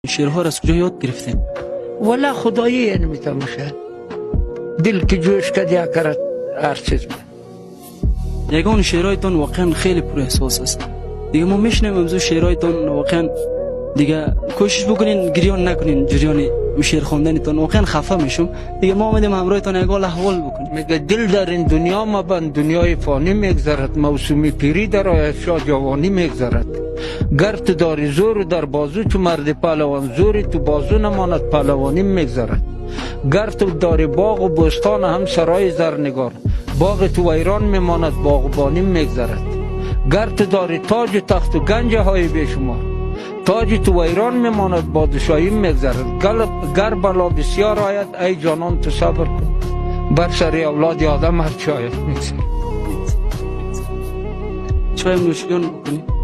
شعرها را از کجا یاد گرفتین؟ والا خدایی نمیتونم میشه دل که جوش کردی کرد هر چیز یگان شعرهایتان واقعا خیلی پر احساس است. دیگه ما میشنیم امروز شعرهایتان واقعا دیگه کوشش بکنین گریان نکنین جریان شعر خواندنتان واقعا خفه میشم. دیگه ما اومدیم همراهتان یک احوال بکنیم. میگه دل در این دنیا مبند دنیای فانی میگذرد موسومی پیری در آید شاد جوانی میگذرد گر تو داری زور در بازو چو مرد پهلوان زوری تو بازو نماند پهلوانی میگذرد گر تو داری باغ و بستان هم سرای زرنگار باغ تو ویران میماند باغبانی میگذرد گر تو داری تاج و تخت و گنج های بیشمار تاج تو ویران میماند بادشاهی میگذرد گر بلا بسیار آید ای جانان تو صبر کن بر سر اولاد آدم هر چی آید میگذرد. چای نوشیدن بکنیم.